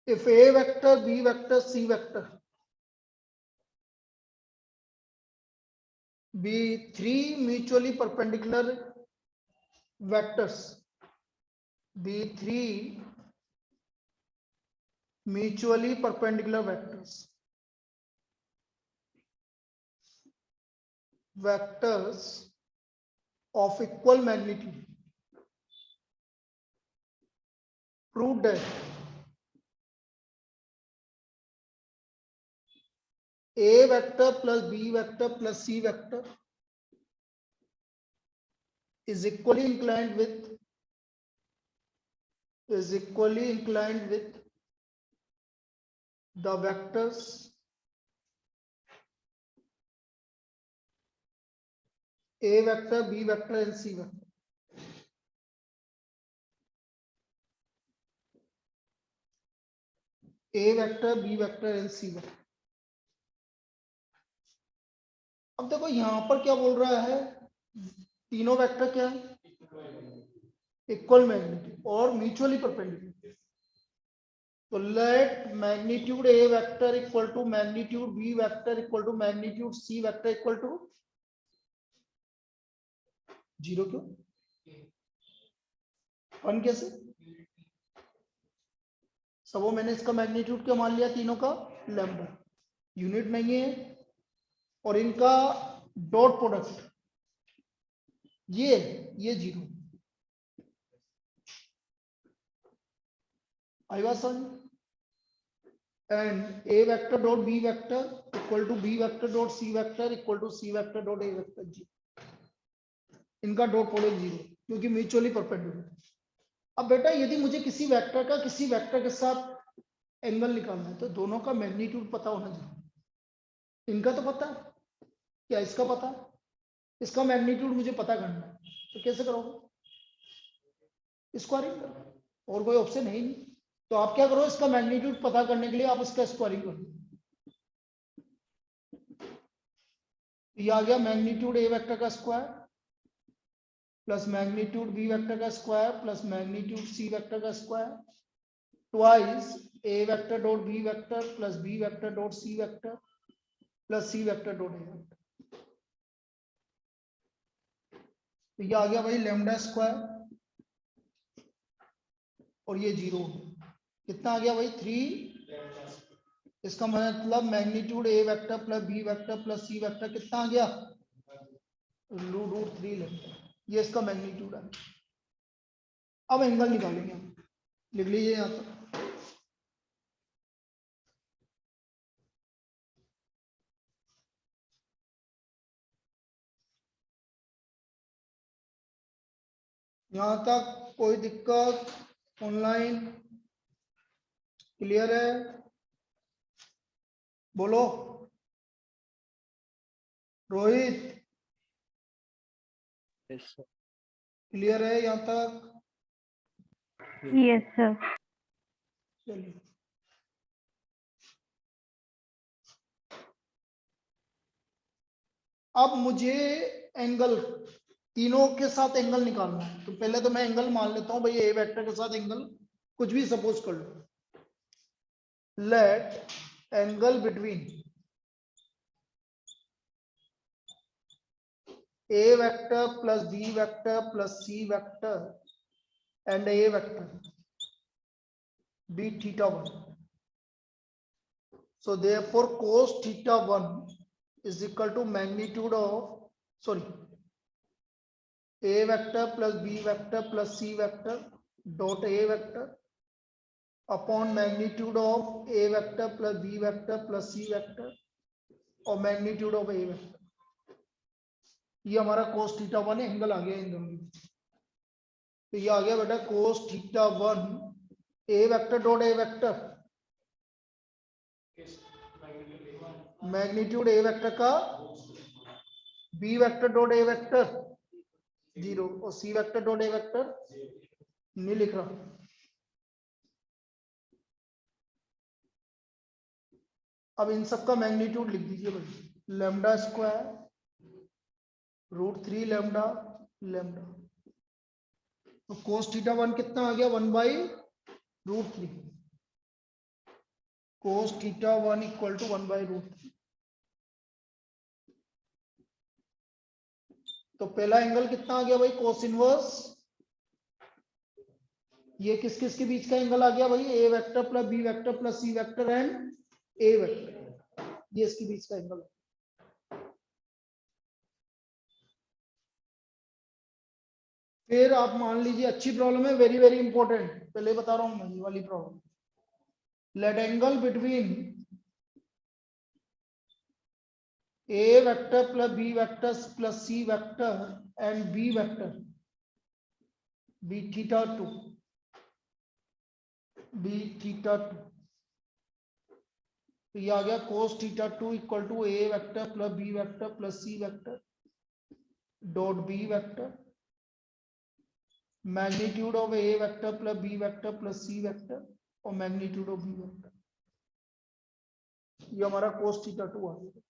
if A vector, B vector, C vector be three mutually perpendicular vectors, be three mutually perpendicular vectors of equal magnitude, prove that A vector plus B vector plus C vector is equally inclined with the vectors A vector, B vector and C vector. A vector, B vector and C vector. अब देखो यहां पर क्या बोल रहा है, तीनों vector क्या है, इक्वल मैग्नीट्यूड और म्यूचुअली परपेंडिकुलर. तो let magnitude A vector equal to magnitude B vector equal to magnitude C vector equal to 0. क्यों 1 कैसे? सबो मैंने इसका मैग्नीट्यूड क्या मान लिया, तीनों का लैम्डा, यूनिट नहीं है, और इनका डॉट प्रोडक्ट ये 0. आई बात समझ? And A vector dot B vector equal to B vector dot C vector equal to C vector dot A vector जी, इनका डॉट प्रोडक्ट 0 क्योंकि म्यूचुअली परपेंडिकुलर. अब बेटा यदि मुझे किसी वेक्टर का किसी वेक्टर के साथ एंगल निकालना है तो दोनों का मैग्नीट्यूड पता होना चाहिए. इनका तो पता है, क्या इसका पता है? इसका मैग्नीट्यूड मुझे पता करना है, तो कैसे करोगे? स्क्वायरिंग करो, और कोई ऑप्शन है ही नहीं. तो आप क्या करो, इसका मैग्नीट्यूड पता करने के लिए आप इसका स्क्वायरिंग करो. ये आ गया मैग्नीट्यूड A वेक्टर का square plus magnitude B vector का square plus magnitude C vector का square twice A vector dot B vector plus B vector dot C vector plus C vector dot A vector. तो ये आ गया भाई lambda square और ये 0. कितना आ गया भाई 3. इसका मतलब magnitude A vector plus B vector plus C vector कितना आ गया, √3 लैम्डा. ये इसका मैग्नीट्यूड है. अब एंगल निकालेंगे हम, लिख लीजिए यहाँ पर. यहाँ तक कोई दिक्कत? ऑनलाइन क्लियर है? बोलो रोहित, क्लियर है यहाँ तक? Yes sir. चलिए अब मुझे एंगल तीनों के साथ एंगल निकालना है. तो पहले तो मैं एंगल मान लेता हूं भाई, A वेक्टर के साथ एंगल कुछ भी सपोज कर लो. Let angle between A vector plus B vector plus C vector and A vector be θ1. So therefore cos θ1 is equal to magnitude of A vector plus B vector plus C vector dot A vector upon magnitude of A vector plus B vector plus C vector और magnitude of A vector. ये हमारा cos θ1 angle आ गया इन दोनों में. तो ये आ गया बेटा cos θ1 A vector dot A vector magnitude A vector का B vector dot A vector 0 और C vector dot A vector नहीं लिख रहा. अब इन सब का मैग्नीट्यूड लिख दीजिए भाई, लैम्डा स्क्वायर √3 लैम्डा लैम्डा. तो cos θ1 कितना आ गया 1/√3. Cos theta 1 equal to 1/√3। तो पहला एंगल कितना आ गया भाई, कोस इनवर्स, ये किस किस के बीच का एंगल आ गया भाई, A vector plus B vector plus C vector and A vector, ये इसके बीच का एंगल है। फिर आप मान लीजिए, अच्छी प्रॉब्लम है, वेरी वेरी इंपॉर्टेंट, पहले बता रहा हूं मैं ये वाली problem. Let angle between a vector plus B vector plus C vector and b vector be theta 2, be theta 2। तो ये आ गया cos theta 2 equal to A vector plus B vector plus C vector dot B vector magnitude of A vector plus B vector plus C vector और magnitude of b vector. ये हमारा cos theta 2 आ गया।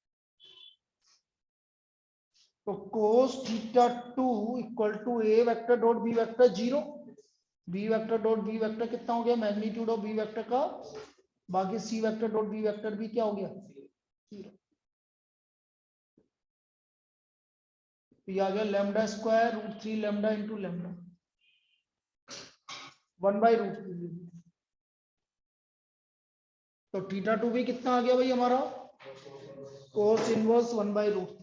तो cos theta 2 equal to A vector dot B vector 0, b vector dot B vector कितना हो गया, magnitude of b vector का, बाकी c vector dot B vector भी क्या हो गया, 0। ये आ गया lambda square √3 lambda into lambda 1/√3। तो थीटा 2 भी कितना आ गया भाई हमारा, कोस इनवर्स 1/√3।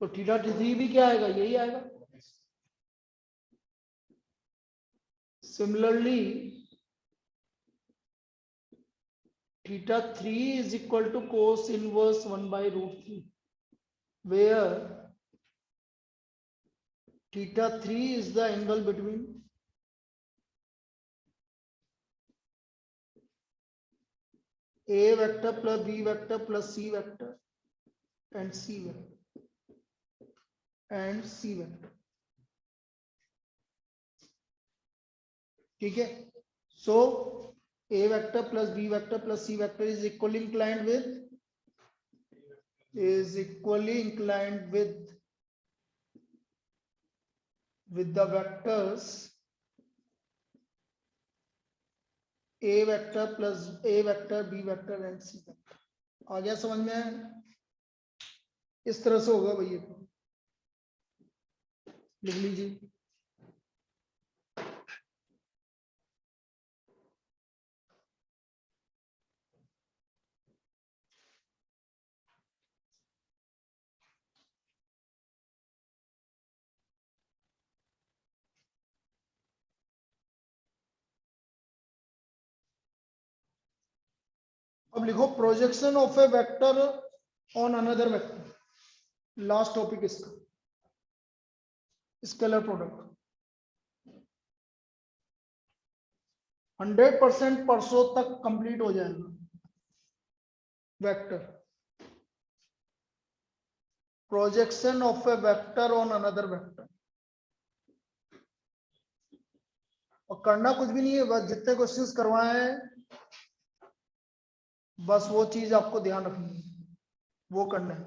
तो थीटा 3 भी क्या आएगा, यही आएगा। Similarly theta 3 is equal to cos inverse 1/√3, where theta 3 is the angle between a vector plus b vector plus c vector and c vector ठीक है। So a vector plus b vector plus c vector is equally inclined with the vectors a vector plus a vector b vector and c vector। आ गया समझ में, इस तरह से होगा भैया, लिख लीजिए। अब लिखो projection of A vector on another vector, last topic इसका, स्केलर प्रोडक्ट। 100% परसों तक कंप्लीट हो जाएगा vector, projection of A vector on another vector. और करना कुछ भी नहीं है, बस जितने क्वेश्चंस करवाए हैं बस वो चीज आपको ध्यान रखनी है, वो करना है।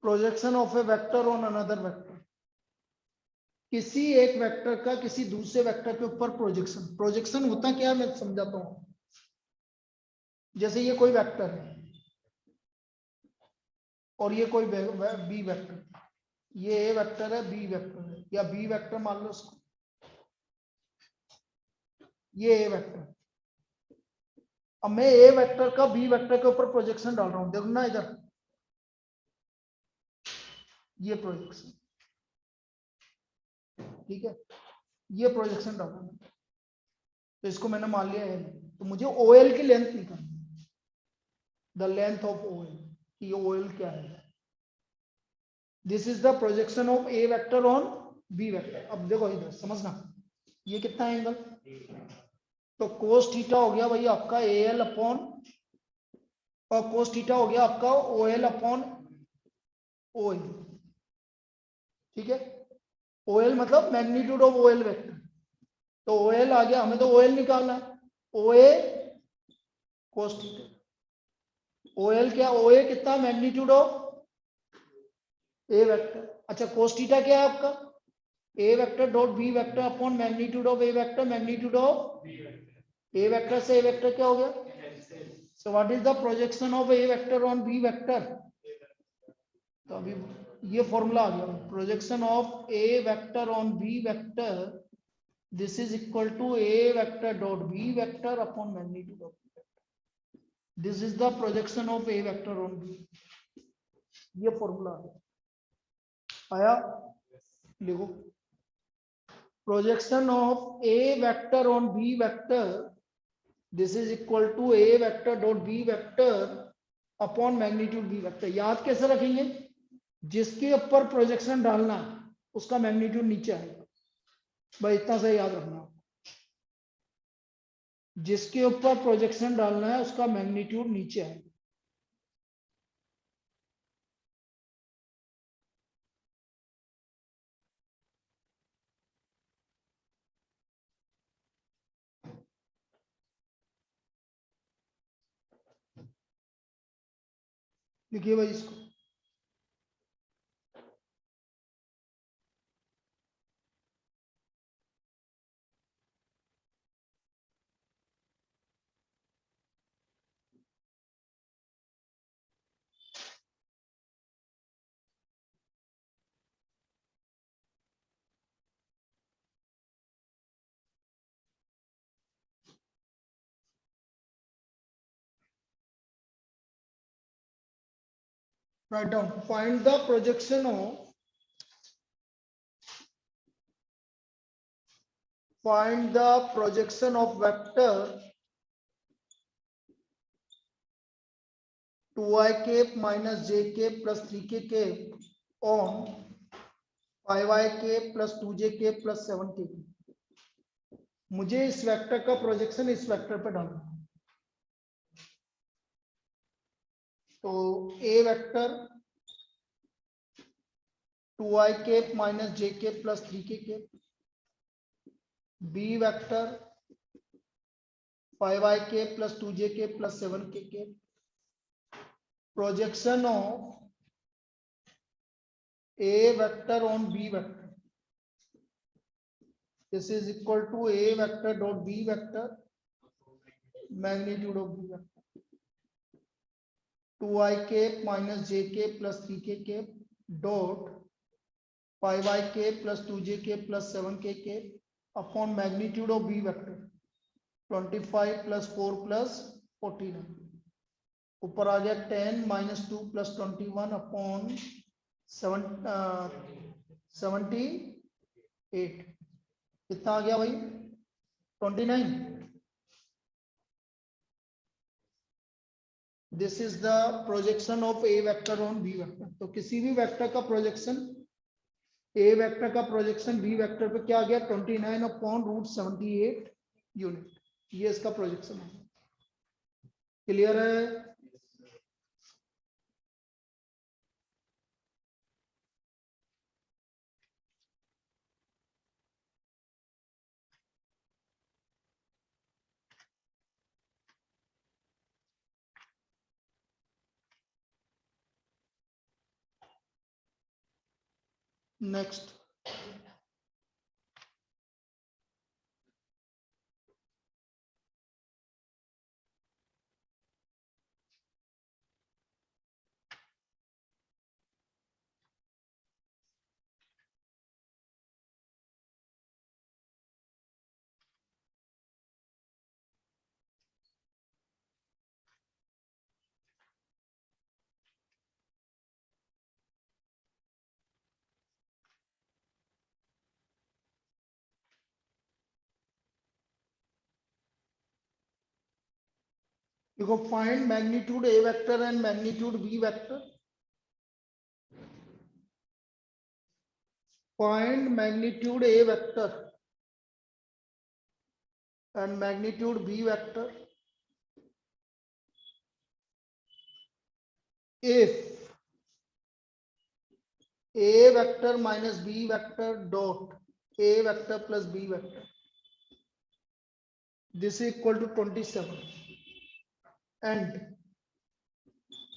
Projection of A vector on another vector, किसी एक वेक्टर का किसी दूसरे वेक्टर के ऊपर प्रोजेक्शन। प्रोजेक्शन होता क्या है मैं समझाता हूं। जैसे ये कोई वेक्टर है और ये कोई बी वेक्टर, ये ए वेक्टर है, बी वेक्टर है, या बी वेक्टर मान लो उसको, ये ए वेक्टर। अब मैं ए वेक्टर का बी वेक्टर के ऊपर प्रोजेक्शन डाल रहा हूं, देखो ना इधर, ये प्रोजेक्शन, ठीक है, ये प्रोजेक्शन डाल रहा हूं। तो इसको मैंने मान लिया एल, तो मुझे ओएल की लेंथ निकालनी, द लेंथ ऑफ ओएल, ये ओएल क्या है। This is the projection of A vector on B vector. अब देखो इधर समझना, ये कितना एंगल, तो कोस थीटा हो गया भाई आपका ए एल अपॉन, और कोस थीटा हो गया आपका O L upon O L, ठीक है। ओ एल मतलब magnitude of O L vector, तो ओ एल आ गया, हमें तो ओ एल निकालना है, ओ ए कोस थीटा। ओ एल क्या, ओ ए कितना, मैग्नीट्यूड ऑफ ए वेक्टर। अच्छा कोस थीटा क्या है आपका, A vector dot B vector upon magnitude of A vector magnitude of, A vector से ए वेक्टर क्या हो गया? So what is the projection of A vector on B vector? तो अभी ये फॉर्मूला आ गया, projection of A vector on B vector, this is equal to A vector dot B vector upon magnitude of, this is the projection of A vector on B. ये formula आया, लिखो projection of A vector on B vector, this is equal to A vector dot B vector upon magnitude b vector. याद कैसे रखेंगे? जिसके ऊपर projection डालना है उसका मैग्नीट्यूड नीचे आएगा, भाई इतना सा याद रखना। जिसके ऊपर प्रोजेक्शन डालना है उसका मैग्नीट्यूड नीचे आएगा। लिखिए भाई इसको, write down, find the projection of, find the projection of vector 2i cap minus j cap plus 3k cap on 5i cap plus 2j cap plus 7k cap। मुझे इस वेक्टर का प्रोजेक्शन इस vector पे डालना है। तो A vector 2i cap minus j cap plus 3k cap, B vector 5i cap plus 2j cap plus 7k cap, projection of a vector on b vector, this is equal to a vector dot b vector magnitude of b vector 2i cap minus j cap plus 3k cap dot 5i cap plus 2j cap plus 7k cap upon magnitude of b vector 25 plus 4 plus 49, ऊपर आ गया 10 minus 2 plus 21 upon 78, कितना आ गया भाई? 29। This is the projection of A vector on B vector. तो किसी भी vector का प्रोजेक्शन, ए वेक्टर का प्रोजेक्शन बी वेक्टर पे क्या आ गया? 29 अपॉन रूट 78 यूनिट। ये इसका प्रोजेक्शन है। क्लियर है? नेक्स्ट, देखो find magnitude a vector and magnitude b vector. Find magnitude a vector and magnitude b vector if a vector minus b vector dot a vector plus b vector, this is equal to 27 and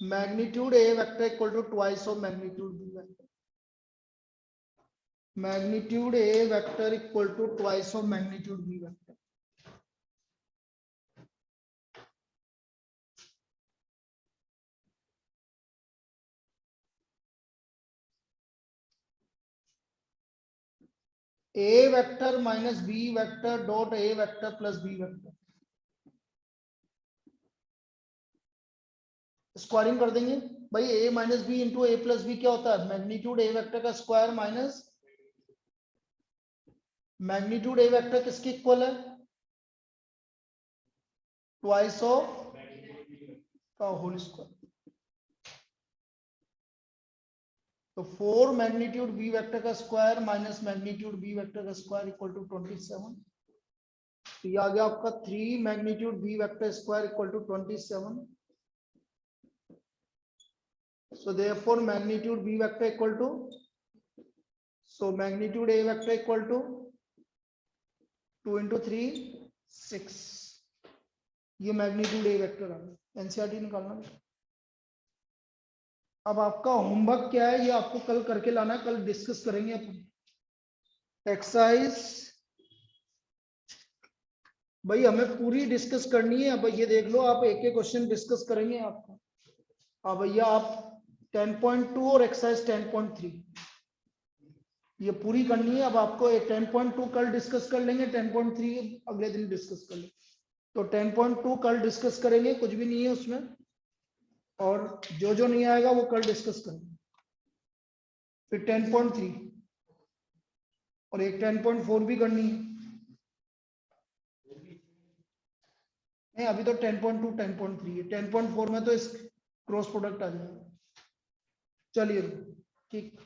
magnitude a vector equal to twice of magnitude b vector, magnitude a vector equal to twice of magnitude b vector। A vector minus b vector dot a vector plus B vector, squaring कर देंगे भाई। A minus b into a plus b क्या होता है, magnitude a vector का square minus magnitude a vector किसके equal है, twice of का होल स्क्वायर। तो 4 मैग्नीट्यूड बी वेक्टर का square minus magnitude b vector का स्क्वायर इक्वल टू 27। तो ये आ गया आपका 3 magnitude b vector square equal to 27। So therefore magnitude b vector equal to, so magnitude a vector equal to 2 into 3 6। ये magnitude a vector आ गया। NCERT निकालना। अब आपका होमवर्क क्या है, ये आपको कल करके लाना है, कल डिस्कस करेंगे अपन एक्सरसाइज। भाई हमें पूरी डिस्कस करनी है। अब ये देख लो, आप एक एक क्वेश्चन डिस्कस करेंगे आपका। अब भैया आप 10.2 और एक्सरसाइज 10.3 ये पूरी करनी है। अब आपको एक 10.2 कल डिस्कस कर लेंगे, 10.3 अगले दिन डिस्कस कर लेंगे। तो 10.2 कल डिस्कस करेंगे, कुछ भी नहीं है उसमें, और जो जो नहीं आएगा वो कल डिस्कस करेंगे। फिर 10.3 और एक 10.4 भी करनी है। नहीं अभी तो 10.2 10.3 है, 10.4 में तो इस क्रॉस प्रोडक्ट आ जाएगा। चलिए ठीक।